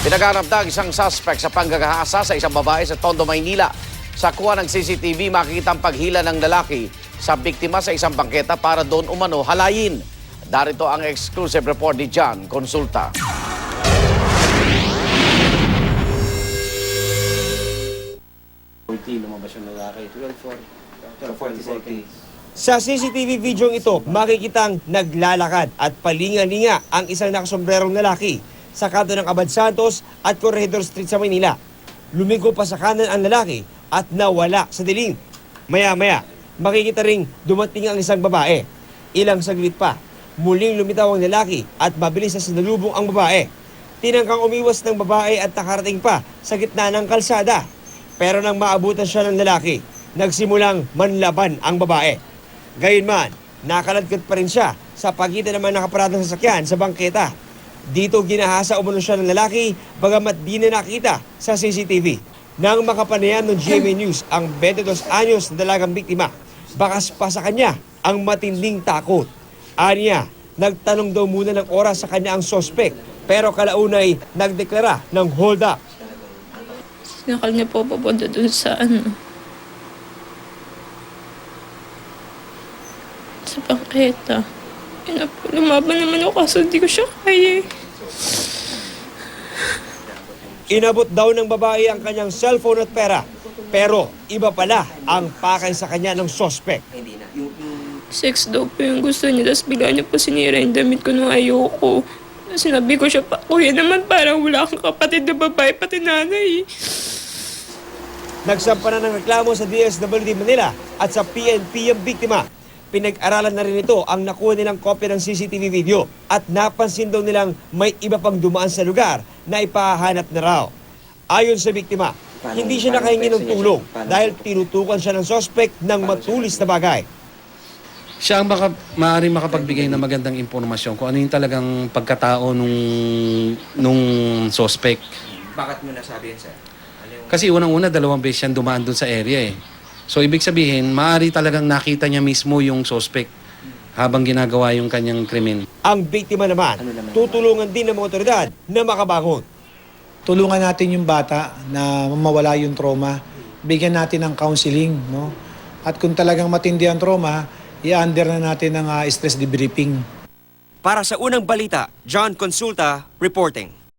Pinaganap na ang isang suspect sa panggagahasa sa isang babae sa Tondo, Maynila. Sa kuha ng CCTV, makikita ang paghila ng lalaki sa biktima sa isang bangketa para doon umano halayin. Darito ang exclusive report ni John Consulta. Lumabas yung lalaki. 12:40 seconds. Sa CCTV video ito, makikitang naglalakad at palinga-linga ang isang nakasombrerong lalaki sa kanto ng Abad Santos at Corregidor Street sa Maynila. Lumigo pa sa kanan ang lalaki at nawala sa dilim. Maya-maya, makikita ring dumating ang isang babae. Ilang saglit pa, muling lumitaw ang lalaki at mabilis na sinalubong ang babae. Tinangkang umiwas ng babae at nakarating pa sa gitna ng kalsada. Pero nang maabutan siya ng lalaki, nagsimulang manlaban ang babae. Gayunman, nakaladkad pa rin siya sa pagitan ng mga nakaparadang sasakyan sa bangketa. Dito ginahasa umano siya ng lalaki bagamat di na nakita sa CCTV. Nang makapanayam ng GMA News ang 22 anyos na dalagang biktima, bakas pa sa kanya ang matinding takot. Aniya, nagtanong daw muna ng oras sa kanya ang sospek pero kalaunay nagdeklara ng hold up. Sinakal niya po papunta dun sa sa bangketa. Yun na po, lumaban naman ako kaso hindi ko siya kaya. Inabot daw ng babae ang kanyang cellphone at pera. Pero iba pala ang pakay sa kanya ng sospek. Sex daw po yung gusto niya, tapos bigla niya po sinira yung damit ko nung ayoko. Sinabi ko siya pa, kuya naman parang wala kang kapatid na babae, pati nanay. Nagsampa na ng reklamo sa DSWD Manila at sa PNP ang biktima. Pinag-aralan na rin ito ang nakuha nilang kopya ng CCTV video at napansin daw nilang may iba pang dumaan sa lugar na ipahanap na raw. Ayon sa biktima, hindi siya nakahingi ng tulong dahil tinutukan siya ng sospek ng matulis na bagay. Siya ang maaaring makapagbigay ng magandang impormasyon kung ano yung talagang pagkatao nung suspect. Bakit mo nasabi yun, sir? Kasi unang-una, 2 beses siyang dumaan dun sa area eh. So, ibig sabihin, maaari talagang nakita niya mismo yung suspect habang ginagawa yung kanyang krimen. Ang biktima naman, tutulungan din ng mga otoridad na makabangon. Tulungan natin yung bata na mawala yung trauma. Bigyan natin ng counseling, no? At kung talagang matindi ang trauma, i-under na natin ng stress debriefing. Para sa unang balita, John Consulta reporting.